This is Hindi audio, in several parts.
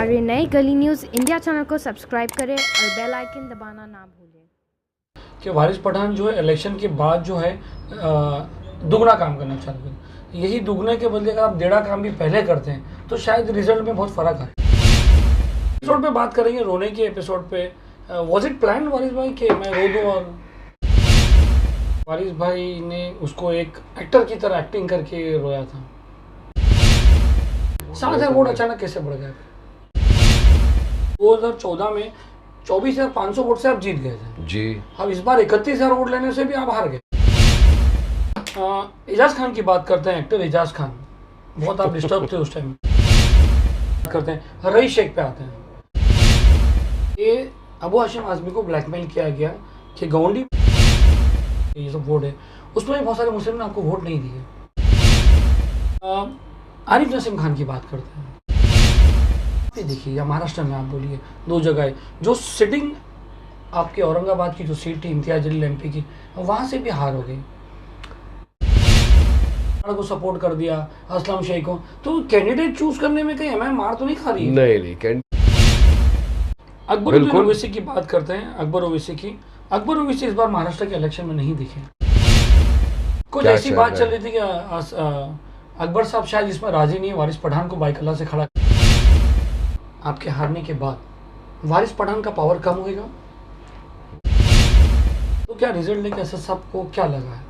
हमारे नए गली न्यूज़ इंडिया चैनल को सब्सक्राइब करें और बेल आइकन दबाना ना भूलें। कि वारिस पठान जो है इलेक्शन के बाद जो है दुगना काम करना चाहते हैं। यही दुगने के बदले अगर आप डेढ़ा काम भी पहले करते हैं तो शायद रिजल्ट में बहुत फ़र्क आए। एपिसोड पे बात करेंगे रोने के एपिसोड पे। वॉज इट प्लान वारिस भाई कि मैं रो दूँ? और वारिस भाई ने उसको एक एक्टर की तरह एक्टिंग करके रोया था। 7,000 वोट अचानक कैसे बढ़ गए? 2014 में 24,500 वोट से आप जीत गए थे जी। अब इस बार 31,000 वोट लेने से भी आप हार गए। एजाज खान की बात करते हैं, एक्टर एजाज खान। बहुत आप डिस्टर्ब थे उस टाइम। करते हैं रईस शेख पे आते हैं। ये अबू हाशिम आजमी को ब्लैकमेल किया गया कि गौंडी ये सब वोट है, उसमें भी बहुत सारे मुस्लिम ने आपको वोट नहीं दिए। आरिफ नसीम खान की बात करते हैं। देखिए या महाराष्ट्र में आप बोलिए, दो जगह है जो सिटिंग आपके औरंगाबाद की जो सीट थी इम्तियाज जलील एमपी की, वहां से भी हार हो गई। को सपोर्ट कर दिया असलम शेख को, तो कैंडिडेट चूज करने में कहीं एमआईएम मार तो नहीं खा रही है? नहीं अकबर ओवैसी की बात करते हैं। अकबर ओवैसी इस बार महाराष्ट्र के इलेक्शन में नहीं दिखे। कुछ ऐसी बात चल रही थी कि अकबर साहब शायद इसमें राजी नहीं है वारिस पठान को बाइकल्ला से खड़ा। आपके हारने के बाद वारिस पठान का पावर कम होएगा? तो क्या रिजल्ट लेके असद साहब को क्या लगा है?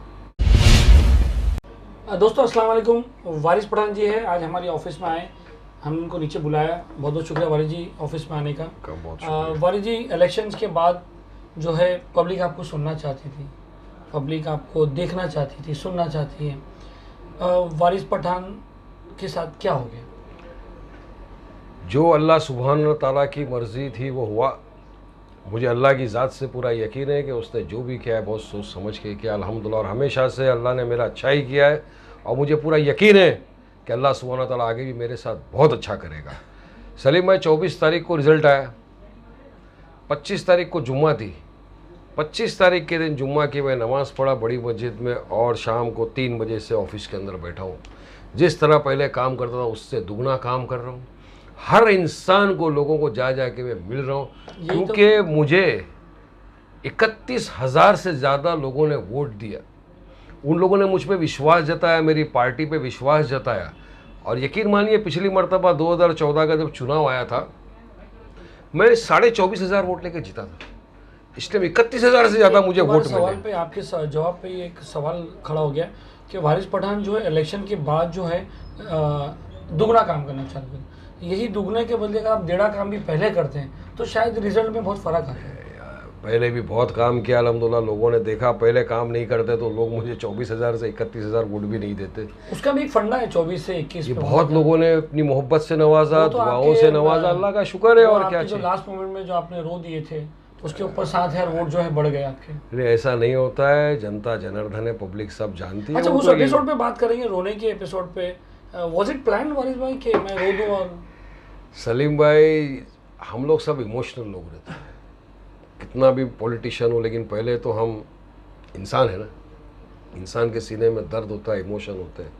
दोस्तों अस्सलाम वालेकुम। वारिस पठान जी है, आज हमारी ऑफिस में आए। हम उनको नीचे बुलाया। बहुत बहुत शुक्रिया वारिस जी ऑफिस में आने का। वारिस जी, इलेक्शंस के बाद जो है पब्लिक आपको सुनना चाहती थी, पब्लिक आपको देखना चाहती थी, सुनना चाहती है। वारिस पठान के साथ क्या हो गया? जो अल्लाह सुब्हान ताला की मर्ज़ी थी वो हुआ। मुझे अल्लाह की ज़ात से पूरा यकीन है कि उसने जो भी किया है बहुत सोच समझ के किया, अल्हम्दुलिल्लाह। और हमेशा से अल्लाह ने मेरा अच्छा ही किया है और मुझे पूरा यकीन है कि अल्लाह सुब्हान ताला आगे भी मेरे साथ बहुत अच्छा करेगा। सलीम भाई, 24 तारीख को रिज़ल्ट आया, 25 तारीख को जुम्मा थी। 25 तारीख के दिन जुम्मा की मैं नमाज़ पढ़ा बड़ी मस्जिद में और शाम को 3 बजे से ऑफिस के अंदर बैठा हूँ। जिस तरह पहले काम करता था उससे दुगना काम कर रहा हूँ। हर इंसान को, लोगों को जा के मैं मिल रहा हूँ, क्योंकि मुझे 31,000 से ज़्यादा लोगों ने वोट दिया। उन लोगों ने मुझ पर विश्वास जताया, मेरी पार्टी पे विश्वास जताया। और यकीन मानिए, पिछली मरतबा 2014 का जब चुनाव आया था, मैं 24,500 वोट लेकर जीता था। इस टाइम 31,000 से ज़्यादा मुझे वोट मिले। सवाल पे आपके जवाब पे एक सवाल खड़ा हो गया कि वारिस पठान जो है इलेक्शन के बाद जो है दुगना काम करना चाहते हैं। यही दुगने के बदले अगर आप डेढ़ा काम भी पहले करते हैं तो शायद रिजल्ट में बहुत फ़र्क आता है। पहले भी बहुत काम किया अल्हम्दुलिल्लाह, लोगों ने देखा। पहले काम नहीं करते तो लोग मुझे 24,000 से 31,000 वोट भी नहीं देते। उसका भी एक फंडा है 24 से 21। ये बहुत लोगों ने अपनी मोहब्बत से नवाजा, दुआओं से नवाजा, अल्लाह का शुक्र है। और क्या जो लास्ट मोमेंट में जो आपने रो दिए थे उसके ऊपर 7,000 वोट जो है बढ़ गए आपके। नहीं, ऐसा नहीं होता है। जनता जनार्दन है, पब्लिक सब जानती है। अच्छा, उस एपिसोड पे बात करेंगे, रोने के एपिसोड पे। वाज इट प्लान वारिस भाई कि मैं रो दूं? और सलीम भाई, हम लोग सब इमोशनल लोग रहते हैं, कितना भी पॉलिटिशियन हो, लेकिन पहले तो हम इंसान है ना। इंसान के सीने में दर्द होता है, इमोशन होते हैं।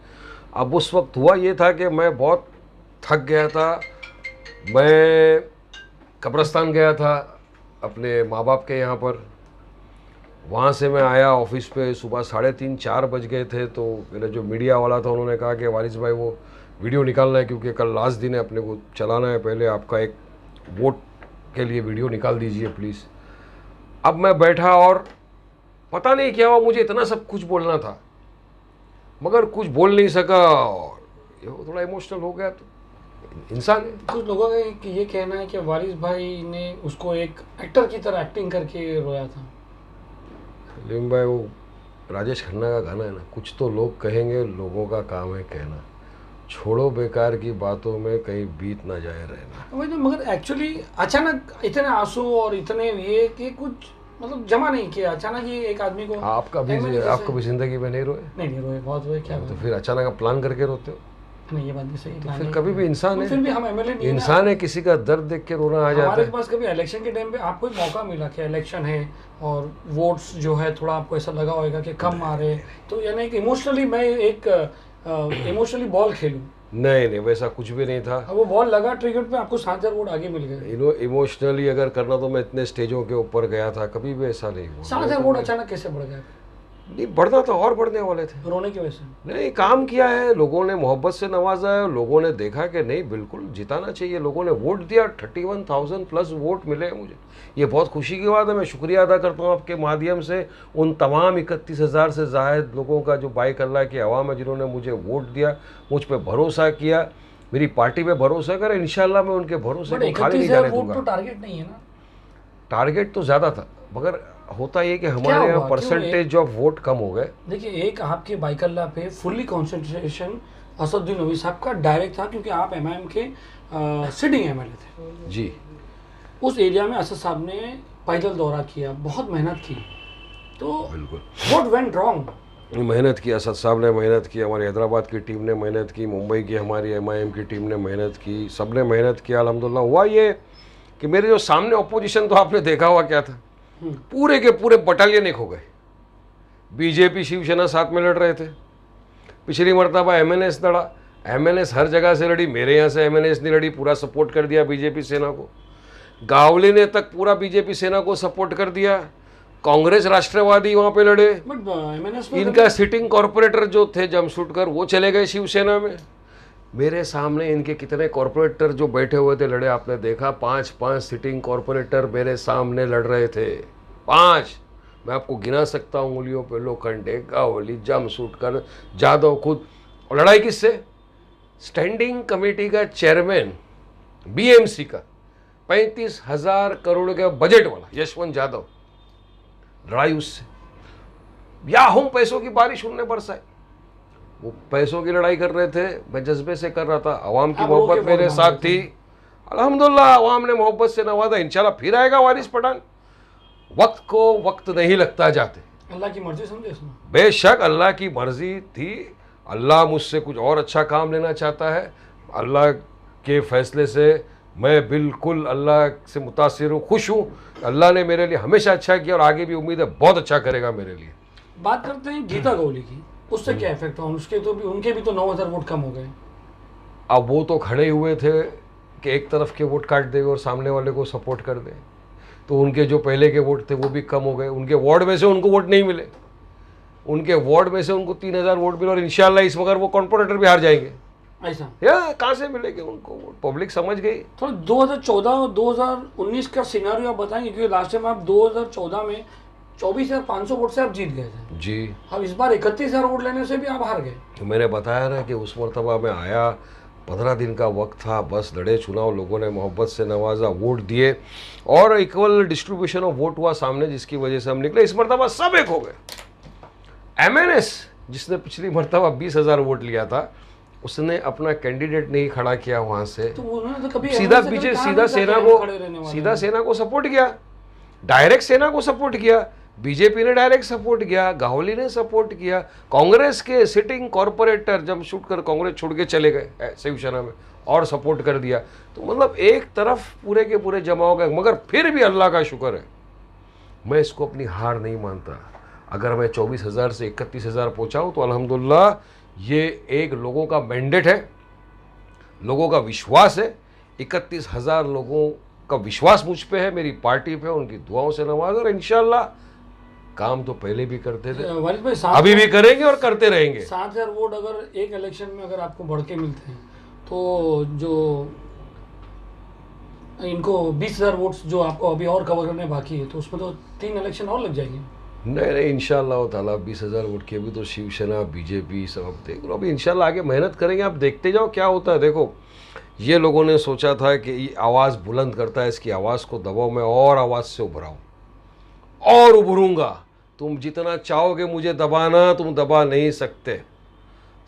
अब उस वक्त हुआ ये था कि मैं बहुत थक गया था। मैं कब्रिस्तान गया था अपने माँ बाप के यहाँ पर। वहाँ से मैं आया ऑफिस पे, सुबह 3:30-4 बज गए थे। तो मेरा जो मीडिया वाला था उन्होंने कहा कि वारिस भाई वो वीडियो निकालना है, क्योंकि कल लास्ट दिन है, अपने को चलाना है। पहले आपका एक वोट के लिए वीडियो निकाल दीजिए प्लीज़। अब मैं बैठा और पता नहीं क्या हुआ, मुझे इतना सब कुछ बोलना था मगर कुछ बोल नहीं सका और थोड़ा इमोशनल हो गया। तो इंसान है। कुछ लोगों का ये कहना है कि वारिस भाई ने उसको एक एक्टर की तरह एक्टिंग करके रोया था। सलीम भाई, वो राजेश खन्ना का गाना है ना, कुछ तो लोग कहेंगे, लोगों का काम है कहना, छोड़ो बेकार की बातों में कहीं बीत ना जाए रहना। वही तो, मगर एक्चुअली अचानक इतने आंसू और इतने ये कि कुछ मतलब जमा नहीं किया। अचानक ही एक आदमी को आपका भी जिंदगी में नहीं रोए? नहीं रोए, बहुत रोए। क्या तो फिर अचानक आप प्लान करके रोते हो? नहीं, ये बात भी सही। तो फिर कभी भी इंसान है, फिर भी हम एमएलए नहीं इंसान है, किसी का दर्द देख के रोना आ जाता है। हमारे पास कभी इलेक्शन के टाइम पे आपको एक मौका मिला कि इलेक्शन है और वोट्स जो है थोड़ा आपको ऐसा लगा होगा कि कम आ रहे, तो यानी कि इमोशनली मैं एक इमोशनली बॉल खेलूं। नहीं नहीं, वैसा कुछ भी नहीं था। अब वो बॉल लगा ट्रिगेट पे, आपको 7,000 वोट आगे मिल गए। इमोशनली अगर करना तो मैं इतने स्टेजों के ऊपर गया था, कभी भी ऐसा नहीं हुआ। 7,000 वोट अचानक कैसे बढ़ गए? नहीं बढ़ना तो और बढ़ने वाले थे। रोने की वजह से नहीं, काम किया है, लोगों ने मोहब्बत से नवाजा है, लोगों ने देखा कि नहीं बिल्कुल जिताना चाहिए, लोगों ने वोट दिया, 31,000 प्लस वोट मिले मुझे। ये बहुत खुशी की बात है। मैं शुक्रिया अदा करता हूँ आपके माध्यम से उन तमाम 31,000 से ज़ायद लोगों का जो बाइक अल्लाह की आवाम है, जिन्होंने मुझे वोट दिया, मुझ पर भरोसा किया, मेरी पार्टी पे भरोसा करे। इंशाल्लाह मैं उनके भरोसे को खाली नहीं जाने दूंगा। तो टारगेट नहीं है ना? टारगेट तो ज़्यादा था, मगर होता ये कि हमारे यहाँ परसेंटेज ऑफ वोट कम हो गए। देखिए, एक आपके बाइकल्ला पे फुल्ली कंसंट्रेशन असदुद्दीन ओवैसी साहब का डायरेक्ट था, क्योंकि आप एमआईएम के सिटिंग एमएलए थे जी। उस एरिया में असद साहब ने पैदल दौरा किया, बहुत मेहनत की, तो बिल्कुल व्हाट वेंट रॉन्ग? मेहनत की, असद साहब ने मेहनत की, हमारी हैदराबाद की टीम ने मेहनत की, मुंबई की हमारी एमआईएम की टीम ने मेहनत की, सब ने मेहनत किया। अल्हम्दुलिल्लाह हुआ ये कि मेरे जो सामने ऑपोजिशन, तो आपने देखा हुआ क्या था, पूरे के पूरे बटालियन एक हो गए। बीजेपी शिवसेना साथ में लड़ रहे थे। पिछली मरतबा एमएनएस लड़ा, एमएनएस हर जगह से लड़ी, मेरे यहाँ से एमएनएस नहीं लड़ी, पूरा सपोर्ट कर दिया बीजेपी सेना को। गावली ने तक पूरा बीजेपी सेना को सपोर्ट कर दिया। कांग्रेस राष्ट्रवादी वहाँ पे लड़े। इनका सिटिंग कॉरपोरेटर जो थे जमशेदकर, वो चले गए शिवसेना में। मेरे सामने इनके कितने कॉरपोरेटर जो बैठे हुए थे लड़े, आपने देखा, 5 सिटिंग कॉरपोरेटर मेरे सामने लड़ रहे थे। 5 मैं आपको गिना सकता हूँ उंगलियों पे, लोखंडे, गावली, जमशेदकर, जादव खुद। और लड़ाई किससे? स्टैंडिंग कमेटी का चेयरमैन बीएमसी का 35,000 करोड़ का बजट वाला यशवंत यादव, लड़ाई उससे। या हम पैसों की बारिश उनने बरसाई। वो पैसों की लड़ाई कर रहे थे, मैं जज्बे से कर रहा था। अवाम की मोहब्बत मेरे साथ थी, अल्हम्दुलिल्लाह अवाम ने मोहब्बत से नवाजा। इंशाल्लाह फिर आएगा वारिस पठान। वक्त को वक्त नहीं लगता जाते। अल्लाह की मर्जी समझे इसमें? बेशक अल्लाह की मर्जी थी। अल्लाह मुझसे कुछ और अच्छा काम लेना चाहता है। अल्लाह के फैसले से मैं बिल्कुल अल्लाह से मुतासिर हूँ, खुश हूँ। अल्लाह ने मेरे लिए हमेशा अच्छा किया और आगे भी उम्मीद है बहुत अच्छा करेगा मेरे लिए। बात करते हैं गीता गौली की, उससे क्या इफेक्ट हुआ? उनके भी तो 9,000 वोट कम हो गए। अब वो तो खड़े हुए थे कि एक तरफ के वोट काट देंगे और सामने वाले को सपोर्ट कर दें, तो उनके जो पहले के वोट थे वो भी कम हो गए। उनके वार्ड में से उनको वोट नहीं मिले, उनके वार्ड में से उनको 3,000 वोट मिले और इंशाल्लाह इस मगर वो कॉर्पोरेटर भी हार जाएंगे। ऐसा या कहाँ से मिलेंगे उनको वोट? पब्लिक समझ गई। तो 2014 और 2019 का सिनेरियो आप बताएंगे, क्योंकि लास्ट टाइम आप 2014 में 24,500 वोट से आप जीत गए थे जी। अब इस बार 31,000 वोट लेने से भी आप हार गए। तो मैंने बताया ना कि उस मरतबा में आया, 15 दिन का वक्त था, बस लड़े चुनाव, लोगों ने मोहब्बत से नवाजा, वोट दिए और इक्वल डिस्ट्रीब्यूशन ऑफ वोट हुआ सामने, जिसकी वजह से हम निकले। इस मरतबा सब एक हो गए। एमएनएस जिसने पिछली मरतबा 20,000 वोट लिया था, उसने अपना कैंडिडेट नहीं खड़ा किया वहां से, तो उन्होंने तो कभी सीधा पीछे सीधा सेना को सपोर्ट किया, डायरेक्ट सेना को सपोर्ट किया। बीजेपी ने डायरेक्ट सपोर्ट किया, गावली ने सपोर्ट किया, कांग्रेस के सिटिंग कॉरपोरेटर जमशेदकर कांग्रेस छोड़ के चले गए शिवसेना में और सपोर्ट कर दिया। तो मतलब एक तरफ पूरे के पूरे जमा हो गए। मगर फिर भी अल्लाह का शुक्र है, मैं इसको अपनी हार नहीं मानता। अगर मैं 24,000 से 31,000 पहुंचाऊं तो अल्हम्दुलिल्लाह ये एक लोगों का मैंडेट है, लोगों का विश्वास है। 31,000 लोगों का विश्वास मुझ पे है, मेरी पार्टी पे, उनकी दुआओं से नवाज। और इंशाल्लाह काम तो पहले भी करते थे, वारिस भाई, अभी भी करेंगे और करते रहेंगे। 7,000 वोट अगर एक इलेक्शन में अगर आपको बढ़ के मिलते हैं, तो जो इनको 20,000 वोट्स जो आपको अभी और कवर करने बाकी है, तो उसमें तो 3 इलेक्शन और लग जाएंगे। नहीं इंशाल्लाह ताला 20,000 वोट के भी तो शिवसेना बीजेपी सब अब देख लो। अभी इंशाल्लाह आगे मेहनत करेंगे, आप देखते जाओ क्या होता है। देखो, ये लोगों ने सोचा था कि ये आवाज़ बुलंद करता है, इसकी आवाज़ को दबाओ, मैं और आवाज़ से उभराऊँ और उभरूँगा। तुम जितना चाहोगे मुझे दबाना, तुम दबा नहीं सकते।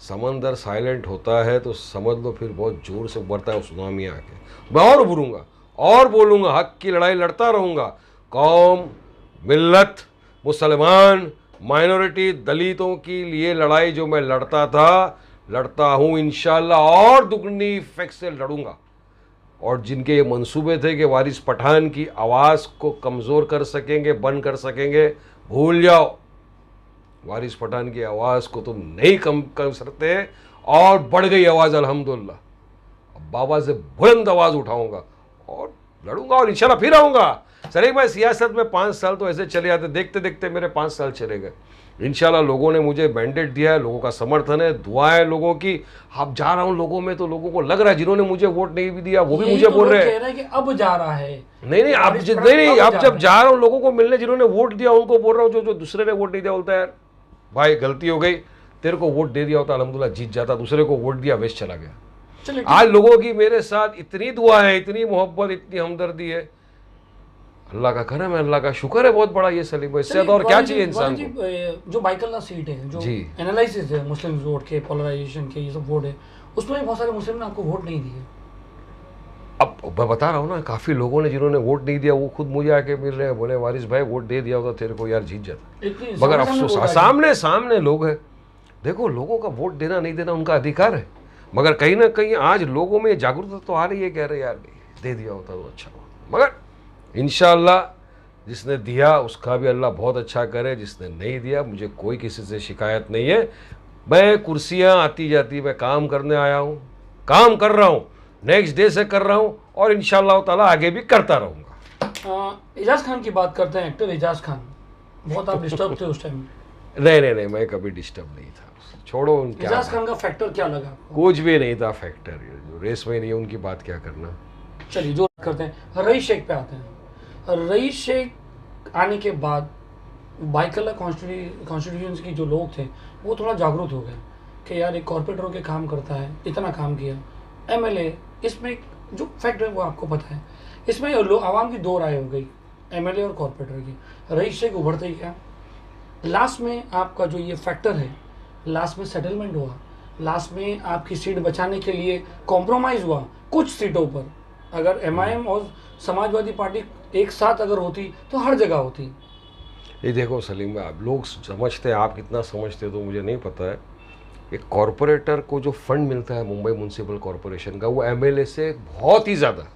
समंदर साइलेंट होता है तो समझ लो फिर बहुत ज़ोर से उभरता है सुनामी आके। मैं और उभरूँगा और बोलूँगा, हक की लड़ाई लड़ता रहूँगा। कौम, मिल्लत, मुसलमान, माइनॉरिटी, दलितों की लिए लड़ाई जो मैं लड़ता हूँ इंशाल्लाह और दुगनी इफेक्ट से लड़ूंगा। और जिनके ये मंसूबे थे कि वारिस पठान की आवाज़ को कमज़ोर कर सकेंगे, बंद कर सकेंगे, भूल जाओ। वारिस पठान की आवाज़ को तुम नहीं कम कर सकते और बढ़ गई आवाज़ अल्हम्दुलिल्लाह। अब बाबा से बुलंद आवाज़ उठाऊंगा और लड़ूंगा और इंशाल्लाह फिर आऊँगा। सलीम भाई सियासत में 5 साल तो ऐसे चले जाते, देखते देखते मेरे 5 साल चले गए। इंशाल्लाह लोगों ने मुझे मैंडेट दिया है, लोगों का समर्थन है, दुआएं लोगों की। अब जा रहा हूँ लोगों में तो लोगों को लग रहा है जिन्होंने मुझे वोट नहीं भी दिया वो भी मुझे बोल रहे हैं कि अब जा रहा है। नहीं अब जब जा रहा हूँ लोगों को मिलने जिन्होंने वोट दिया उनको बोल रहा हूँ, जो दूसरे ने वोट नहीं दिया बोलता है यार भाई गलती हो गई, तेरे को वोट दे दिया होता अल्हम्दुलिल्लाह जीत जाता, दूसरे को वोट दिया वेस्ट चला गया। आज लोगों की मेरे साथ इतनी दुआ है, इतनी मोहब्बत, इतनी हमदर्दी है, अल्लाह का करम है, अल्लाह का शुक्र है बहुत बड़ा। ये सलीम भाई इससे और क्या चाहिए इंसान को। जो बाइकल्ला सीट है, जो एनालिसिस है मुस्लिम वोट के, पोलराइजेशन के, ये सब वोट है, उसमें बहुत सारे मुस्लिम ने आपको वोट नहीं दिए। अब मैं बता रहा हूँ ना, काफ़ी लोगों ने जिन्होंने वोट नहीं दिया वो खुद मुझे आके मिल रहे हैं, बोले वारिस भाई वोट दे दिया होता तेरे को यार जीत जाता। मगर अफसोस सामने सामने लोग हैं। देखो लोगों का वोट देना नहीं देना उनका अधिकार है, मगर कहीं ना कहीं आज लोगों में जागरूकता तो आ रही है, कह रहे यार दे दिया होता तो अच्छा हुआ। मगर इंशाल्लाह जिसने दिया उसका भी अल्लाह बहुत अच्छा करे, जिसने नहीं दिया मुझे कोई किसी से शिकायत नहीं है। मैं कुर्सियाँ आती जाती मैं काम करने आया हूँ, काम कर रहा हूँ, नेक्स्ट डे से कर रहा हूँ और इंशाल्लाह ताला आगे भी करता रहूँगा। एजाज खान की बात करते हैं, एक्टर एजाज खान, बहुत आप डिस्टर्ब थे उस टाइम? नहीं मैं कभी डिस्टर्ब नहीं था, छोड़ो उनके। एजाज खान का फैक्टर क्या लगा आपको? कुछ भी नहीं था फैक्टर, जो रेस में नहीं है उनकी बात क्या करना। चलिए जो करते हैं रईस शेख पे आते हैं। रईस शेख आने के बाद बाइकल्ला कॉन्स्टिट्यूंसी की जो लोग थे वो थोड़ा जागरूक हो गए कि यार एक कॉर्पोरेटर होकर काम करता है, इतना काम किया, एमएलए, इसमें जो फैक्ट है वो आपको पता है। इसमें आवाम की दो राय हो गई, एमएलए और कॉर्पोरेटर की। रईस शेख उभरते ही क्या, लास्ट में आपका जो ये फैक्टर है, लास्ट में सेटलमेंट हुआ, लास्ट में आपकी सीट बचाने के लिए कॉम्प्रोमाइज़ हुआ कुछ सीटों पर। अगर एमआईएम और समाजवादी पार्टी एक साथ अगर होती तो हर जगह होती। ये देखो सलीम भाई, आप लोग समझते हैं, आप कितना समझते तो मुझे नहीं पता है। एक कॉरपोरेटर को जो फंड मिलता है मुंबई म्यूनसिपल कॉरपोरेशन का, वो एमएलए से बहुत ही ज़्यादा।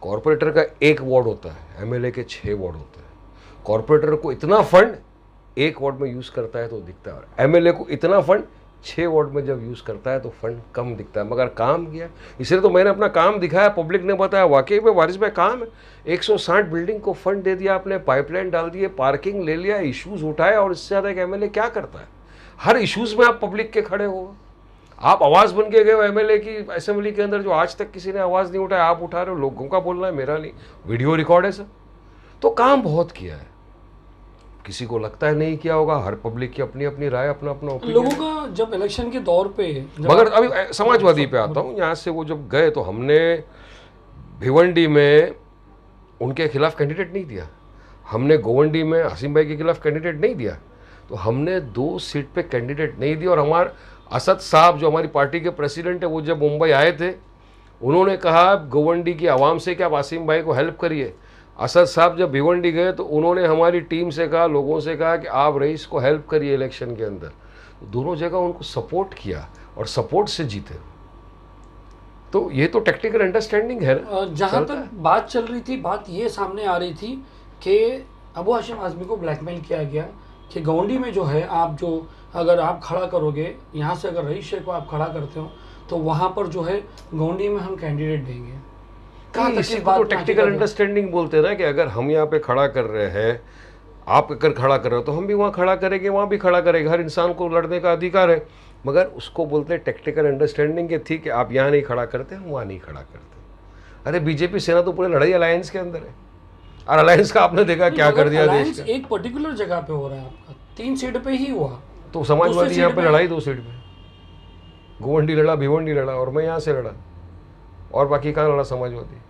कॉरपोरेटर का 1 वार्ड होता है, एमएलए के 6 वार्ड होते हैं। कॉरपोरेटर को इतना फंड 1 वार्ड में यूज़ करता है तो दिखता है, एमएलए को इतना फंड 6 वार्ड में जब यूज़ करता है तो फंड कम दिखता है, मगर काम किया। इसलिए तो मैंने अपना काम दिखाया, पब्लिक ने बताया वाकई में वारिस भाई काम है। 160 बिल्डिंग को फंड दे दिया आपने, पाइपलाइन डाल दिए, पार्किंग ले लिया, इश्यूज़ उठाए, और इससे ज़्यादा एक एमएलए क्या करता है? हर इश्यूज़ में आप पब्लिक के खड़े हो, आप आवाज़ बन के गए हो एमएलए की असेंबली के अंदर, जो आज तक किसी ने आवाज़ नहीं उठाया आप उठा रहे हो। लोगों का बोलना है, मेरा नहीं, वीडियो रिकॉर्ड है सर। तो काम बहुत किया है, किसी को लगता है नहीं किया होगा, हर पब्लिक की अपनी अपनी राय, अपना अपना लोगों का। जब इलेक्शन के दौर पे, मगर अभी समाजवादी पे आता हूँ, यहाँ से वो जब गए तो हमने भिवंडी में उनके खिलाफ कैंडिडेट नहीं दिया, हमने गोवंडी में हसीम भाई के खिलाफ कैंडिडेट नहीं दिया, तो हमने 2 सीट पे कैंडिडेट नहीं दिया। और हमारे असद साहब जो हमारी पार्टी के प्रेसिडेंट है, वो जब मुंबई आए थे उन्होंने कहा गोवंडी की आवाम से कि आप आसिम भाई को हेल्प करिए। असद साहब जब भिवंडी गए तो उन्होंने हमारी टीम से कहा, लोगों से कहा कि आप रईस को हेल्प करिए इलेक्शन के अंदर। तो दोनों जगह उनको सपोर्ट किया और सपोर्ट से जीते। तो ये तो टेक्निकल अंडरस्टैंडिंग है। जहाँ तक बात चल रही थी, बात ये सामने आ रही थी कि अबू हाशिम आज़मी को ब्लैकमेल किया गया कि गोवंडी में जो है, आप जो अगर आप खड़ा करोगे, यहाँ से अगर रईस शेख को आप खड़ा करते हो तो वहाँ पर जो है गोवंडी में हम कैंडिडेट देंगे। इसी को तो टेक्निकल अंडरस्टैंडिंग बोलते हैं ना, कि अगर हम यहाँ पे खड़ा कर रहे हैं, आप अगर खड़ा कर रहे हो तो हम भी वहाँ खड़ा करेंगे, वहाँ भी खड़ा करेंगे। हर इंसान को लड़ने का अधिकार है, मगर उसको बोलते हैं टेक्निकल अंडरस्टैंडिंग के। ठीक है, आप यहाँ नहीं खड़ा करते, हम वहाँ नहीं खड़ा करते। अरे बीजेपी सेना तो पूरे लड़ाई अलायंस के अंदर है, और अलायंस का आपने देखा क्या कर दिया देश का। एक पर्टिकुलर जगह पे हो रहा है आपका, 3 सीट पे ही हुआ, तो समाजवादी यहाँ पे लड़ाई 2 सीट पे, गोवंडी लड़ा, भिवंडी लड़ा, और मैं यहाँ से लड़ा, और बाकी कहाँ लड़ा समाजवादी।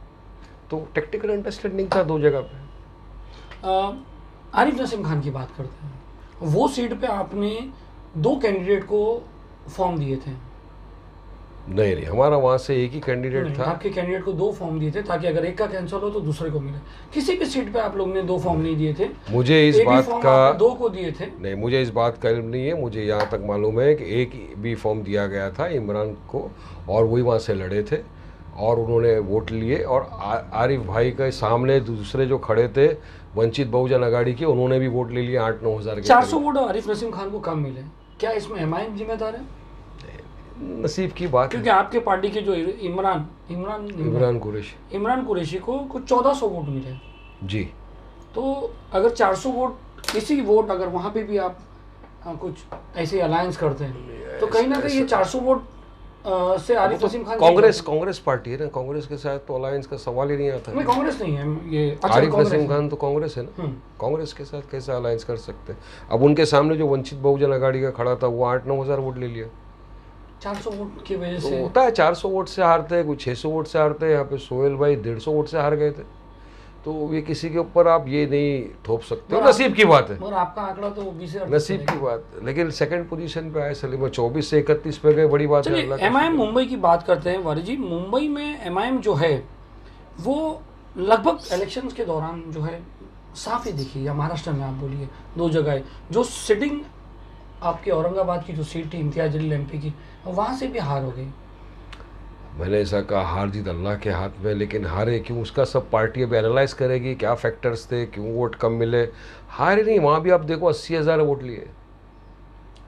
तो टेक्निकल अंडरस्टैंडिंग था 2 जगह पे। आरिफ नसीम खान की बात करते हैं, वो सीट पे आपने 2 कैंडिडेट को फॉर्म दिए थे। नहीं, हमारा वहाँ से एक ही कैंडिडेट था। आपके कैंडिडेट को 2 फॉर्म दिए थे ताकि अगर एक का कैंसिल हो तो दूसरे को मिले। किसी भी सीट पे आप लोग ने 2 फॉर्म नहीं दिए थे। मुझे इस बात का 2 को दिए थे। नहीं, मुझे इस बात का इल्म नहीं है। मुझे यहाँ तक मालूम है कि एक भी फॉर्म दिया गया था इमरान को, और वही वहाँ से लड़े थे और उन्होंने वोट लिए। और आरिफ भाई के सामने दूसरे जो खड़े थे वंचित बहुजन अघाड़ी के, उन्होंने भी वोट ले लिए 8-9 हज़ार के। 400 वोट आरिफ नसीम खान को कम मिले। क्या इसमें एमआईएम जिम्मेदार है? नसीब की बात है। क्योंकि आपके पार्टी के जो इमरान कुरैशी को कुछ 1400 वोट मिले जी। तो अगर 400 वोट इसी वोट अगर वहाँ पे भी आप कुछ ऐसे अलायंस करते हैं तो कहीं ना कहीं ये 400 वोट से आरिफ नसीम खान कांग्रेस पार्टी है ना, कांग्रेस के साथ तो अलायंस का सवाल ही नहीं आता। नहीं, कांग्रेस नहीं है ये। आरिफ नसीम खान तो कांग्रेस है ना, कांग्रेस के साथ कैसे अलायंस कर सकते हैं? अब उनके सामने जो वंचित बहुजन अघाड़ी का खड़ा था वो 8-9 हज़ार वोट ले लिया। 400 वोट की वजह तो से होता है, 400 वोट से हारते हैं, कुछ 600 वोट से हारते हैं। यहाँ पे सोहेल भाई 150 वोट से हार गए थे। तो ये किसी के ऊपर आप ये नहीं थोप सकते, नसीब की बात है। मगर आपका आंकड़ा तो 20 से नसीब की बात, लेकिन सेकंड पोजीशन पे आए सलीम, 24 से 31 पे गए, बड़ी बात है। एमआईएम मुंबई की बात करते हैं वारी जी। मुंबई में एमआईएम जो है वो लगभग इलेक्शंस के दौरान जो है साफ ही दिखी, या महाराष्ट्र में आप बोलिए 2 जगह जो सिटिंग आपके औरंगाबाद की जो सीट थी इम्तियाज जलील एमपी की, वहाँ से भी हार हो गई। मैंने ऐसा कहा हार जीत अल्लाह के हाथ में, लेकिन हारे क्यों उसका सब पार्टी अभी एनालाइज करेगी, क्या फैक्टर्स थे, क्यों वोट कम मिले। हारे नहीं, वहाँ भी आप देखो 80,000 वोट लिए,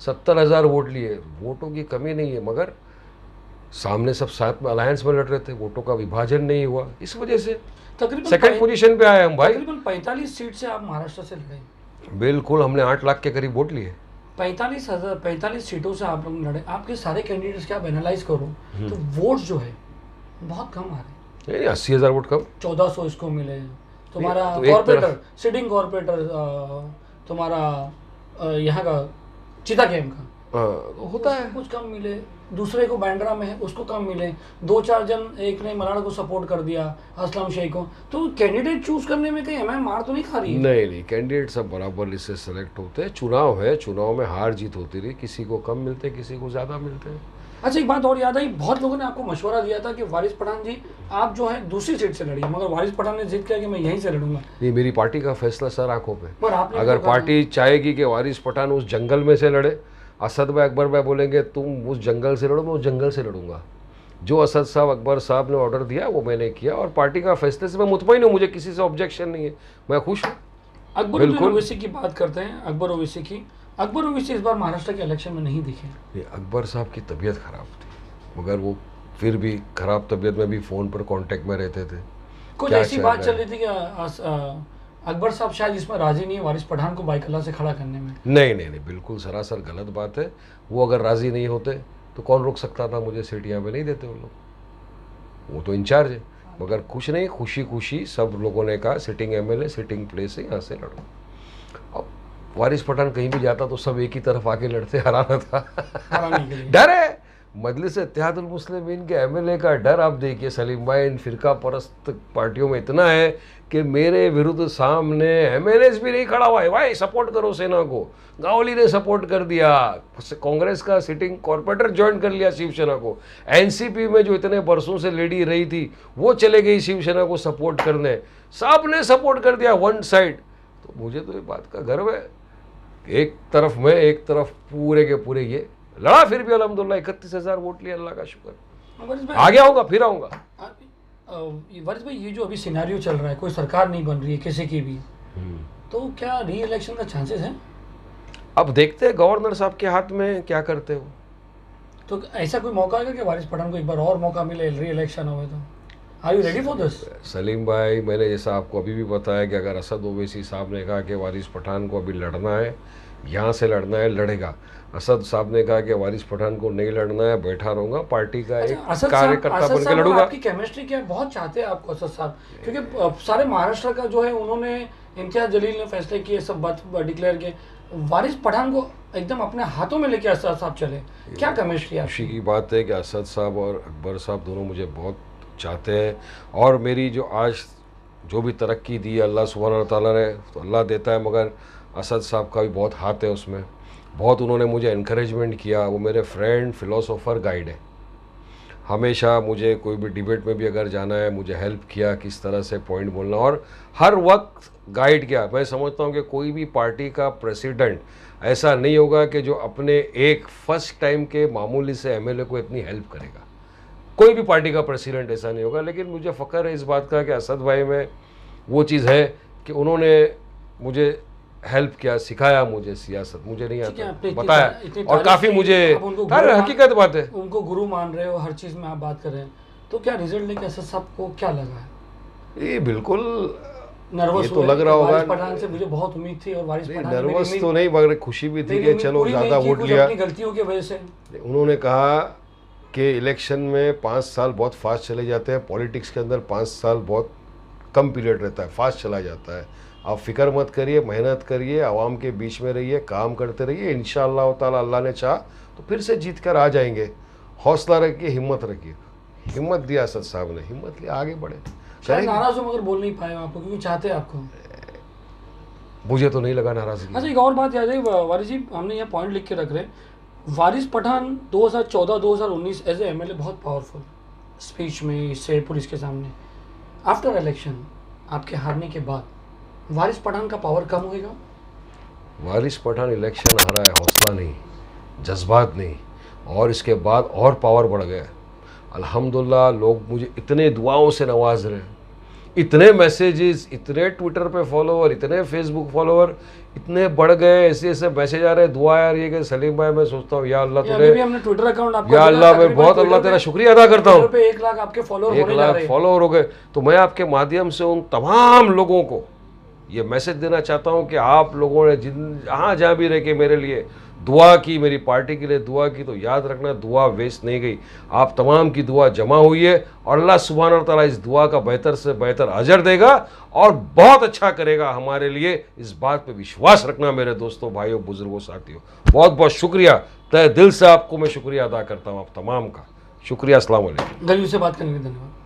70,000 वोट लिए, वोटों की कमी नहीं है, मगर सामने सब साथ में अलायंस में लड़ रहे थे, वोटों का विभाजन नहीं हुआ, इस वजह से तकरीबन सेकंड पोजीशन पे आए हम भाई। तकरीबन 45 सीट से आप महाराष्ट्र से लड़े। बिल्कुल, हमने 8 लाख के करीब वोट लिए। 45 सीटों से आप लोग लड़े। आपके सारे कैंडिडेट्स के आप एनालाइज करो तो वोट जो है बहुत कम आ रहे हैं। 80,000 वोट कम, 1400 इसको मिले। तुम्हारा तो कॉर्पोरेटर, सिटिंग कॉर्पोरेटर तुम्हारा यहाँ का चिता कैम का होता है, कुछ कम मिले। दूसरे को बांद्रा में है उसको कम मिले। 2-4 जन, एक ने मलाड को सपोर्ट कर दिया, असलम शेख को। तो कैंडिडेट चूज करने में कहीं एमआईएम मार तो नहीं खा रही है? नहीं, कैंडिडेट सब बराबर इससे सेलेक्ट होते हैं। चुनाव है, चुनाव में हार जीत होती रही, किसी को कम मिलते हैं, किसी को ज़्यादा मिलते हैं। अच्छा, एक बात और याद आई, बहुत लोगों ने आपको मशवरा दिया था कि वारिस पठान जी आप जो है दूसरी सीट से लड़िए, मगर वारिस पठान ने जिद किया कि मैं यहीं से लड़ूंगा। ये मेरी पार्टी का फैसला सर आंखों पे। पर आपने अगर पार्टी चाहेगी कि वारिस पठान उस जंगल में से लड़े, असद भाई अकबर भाई बोलेंगे तुम उस जंगल से लड़ो, मैं उस जंगल से लड़ूंगा। जो असद साहब अकबर साहब ने ऑर्डर दिया वो मैंने किया, और पार्टी का फैसले से मैं मुतमईन हूँ, मुझे किसी से ऑब्जेक्शन नहीं है, मैं खुश हूँ। अकबर ओवैसी की बात करते हैं, अकबर ओवैसी की। अकबर ओवैसी इस बार महाराष्ट्र के इलेक्शन में नहीं दिखे। अकबर साहब की तबीयत खराब थी, मगर वो फिर भी खराब तबीयत में भी फ़ोन पर कांटेक्ट में रहते थे। कुछ ऐसी बात चल रही थी कि अकबर साहब शायद इसमें राजी नहीं है वारिस पठान को बाइकल्ला से खड़ा करने में। नहीं, बिल्कुल सरासर गलत बात है। वो अगर राजी नहीं होते तो कौन रोक सकता था मुझे? सीट यहाँ पे नहीं देते वो लोग, वो तो इंचार्ज है। मगर कुछ नहीं, खुशी सब लोगों ने कहा सिटिंग एमएलए सिटिंग प्लेस है, यहाँ से लड़ो। अब वारिस पठान कहीं भी जाता तो सब एक ही तरफ आके लड़ते, हराना था। डर है, मजलिस इत्तेहादुल मुस्लिमीन के एमएलए का डर आप देखिए सलीम भाई, इन फिरका परस्त पार्टियों में इतना है कि मेरे विरुद्ध सामने एमएलएस भी नहीं खड़ा हुआ है। भाई सपोर्ट करो सेना को, गावली ने सपोर्ट कर दिया, कांग्रेस का सिटिंग कॉर्पोरेटर ज्वाइन कर लिया शिवसेना को, एनसीपी में जो इतने बरसों से लेडी रही थी वो चले गई शिवसेना को सपोर्ट करने, सब ने सपोर्ट कर दिया वन साइड। तो मुझे तो ये बात का गर्व है, एक तरफ मैं, एक तरफ पूरे के पूरे ये लड़ा, फिर भी अल्हम्दुलिल्लाह 31,000 वोट लिए, अल्लाह का शुक्र। आगे आऊँगा, फिर आऊँगा। वारिस भाई, ये जो अभी सिनेरियो चल रहा है, कोई सरकार नहीं बन रही है किसी की भी, तो क्या री इलेक्शन का चांसेस है? अब देखते हैं गवर्नर साहब के हाथ में क्या करते हो। तो ऐसा कोई मौका है कि वारिस पठान को एक बार और मौका मिले, री इलेक्शन हो तो? Are you ready for this? Salim भाई, मैंने जैसा आपको अभी भी बताया कि अगर असद ओवैसी साहब ने कहा कि वारिस पठान को अभी लड़ना है, यहाँ से लड़ना है, लड़ेगा। असद साहब ने कहा कि वारिस पठान को नहीं लड़ना है, बैठा रहूंगा, पार्टी का एक कार्यकर्ता बन के लड़ूंगा। आपकी केमिस्ट्री क्या बहुत चाहते हैं आपको असद साहब, क्योंकि सारे महाराष्ट्र का जो है उन्होंने, इम्तियाज जलील ने फैसले किए, सब बात डिक्लेयर किए, वारिस पठान को एकदम अपने हाथों में लेके असद साहब चले। क्या केमिस्ट्री है? खुशी की बात है कि असद साहब और अकबर साहब दोनों मुझे बहुत चाहते हैं, और मेरी जो आज जो भी तरक्की दी अल्लाह सुब्हानहू व तआला ने, तो अल्लाह देता है, मगर असद साहब का भी बहुत हाथ है उसमें। बहुत उन्होंने मुझे इनकरेजमेंट किया, वो मेरे फ्रेंड, फिलोसोफर, गाइड है। हमेशा मुझे कोई भी डिबेट में भी अगर जाना है मुझे हेल्प किया, किस तरह से पॉइंट बोलना, और हर वक्त गाइड किया। मैं समझता हूँ कि कोई भी पार्टी का प्रेसिडेंट ऐसा नहीं होगा कि जो अपने एक फर्स्ट टाइम के मामूली से एमएलए को इतनी हेल्प करेगा। कोई भी पार्टी का प्रेसिडेंट ऐसा नहीं होगा। लेकिन मुझे फ़ख्र है इस बात का कि असद भाई में वो चीज़ है कि उन्होंने मुझे हेल्प किया, सिखाया मुझे सियासत, मुझे नहीं ठीक है, आपने आता, इतनी बताया इतनी और तारीफ काफ़ी की, मुझे आप उनको अरे गुरु हकीकत बात है। उनको गुरु मान रहे हो, हर चीज़ में आप बात कर रहे हैं, तो क्या रिजल्ट लेके असद साहब को क्या लगा है? ये बिल्कुल नर्वस ये तो लग रहा होगा, वारिस पठान से मुझे बहुत उम्मीद थी और वारिस पठान ने मेरी नर्वस उम्मीद- तो नहीं मगर खुशी भी थी मेरी कि उम्मीद चलो पूरी नहीं ज़्यादा की, वोट कुछ लिया। अपनी गलतियों की वजह से। उन्होंने कहा कि इलेक्शन में 5 साल बहुत फास्ट चले जाते हैं, पॉलिटिक्स के अंदर 5 साल बहुत कम पीरियड रहता है, फास्ट चला जाता है। आप फिक्र मत करिए, मेहनत करिए, आवाम के बीच में रहिए, काम करते रहिए, इंशाअल्लाह ताला अल्लाह ने चाहा तो फिर से जीत कर आ जाएंगे। हौसला रखिए, हिम्मत रखिए। हिम्मत दिया असद साहब ने, हिम्मत लिया, आगे बढ़े। शायद करेंगे। नाराज हो मगर बोल नहीं पाए आपको, क्योंकि चाहते हैं आपको। मुझे तो नहीं लगा नाराजगी। अच्छा, एक और बात याद है वारिस जी, हमने यहाँ पॉइंट लिख के रख रहे हैं, वारिस पठान 2014-2019 एज ए एमएलए बहुत पावरफुल स्पीच में इससे पुलिस के सामने। आफ्टर इलेक्शन आपके हारने के बाद वारिस पठान का पावर कम होएगा? वारिस पठान इलेक्शन हारा है, हौसला नहीं, जज्बात नहीं, और इसके बाद और पावर बढ़ गया। अल्हम्दुलिल्लाह लोग मुझे इतने दुआओं से नवाज रहे हैं, इतने मैसेजेस, इतने ट्विटर पे फॉलोवर, इतने फेसबुक फॉलोवर इतने बढ़ गए, ऐसे ऐसे मैसेज आ रहे हैं, दुआ आ रही है कि सलीम भाई मैं सोचता हूँ या अल्लाह अभी भी तूने, हमने ट्विटर अकाउंट आपका या अल्लाह मैं तकरीबन बहुत Twitter अल्लाह पे- तेरा शुक्रिया अदा करता हूँ। Twitter पे 1 लाख आपके फॉलोअर 1 होने जा लाख रहे हैं। फॉलोअर हो गए। तो मैं आपके माध्यम से उन तमाम लोगों को ये मैसेज देना चाहता हूँ कि आप लोगों ने जिन जहाँ भी रह के मेरे लिए दुआ की, मेरी पार्टी के लिए दुआ की, तो याद रखना दुआ वेस्ट नहीं गई। आप तमाम की दुआ जमा हुई है और अल्लाह सुब्हानहू व तआला इस दुआ का बेहतर से बेहतर अजर देगा और बहुत अच्छा करेगा हमारे लिए। इस बात पे विश्वास रखना मेरे दोस्तों, भाइयों, बुजुर्गों, साथियों। बहुत बहुत शुक्रिया, तहे दिल से आपको मैं शुक्रिया अदा करता हूँ, आप तमाम का शुक्रिया। अस्सलाम वालेकुम। गलियों से बात करने के लिए धन्यवाद।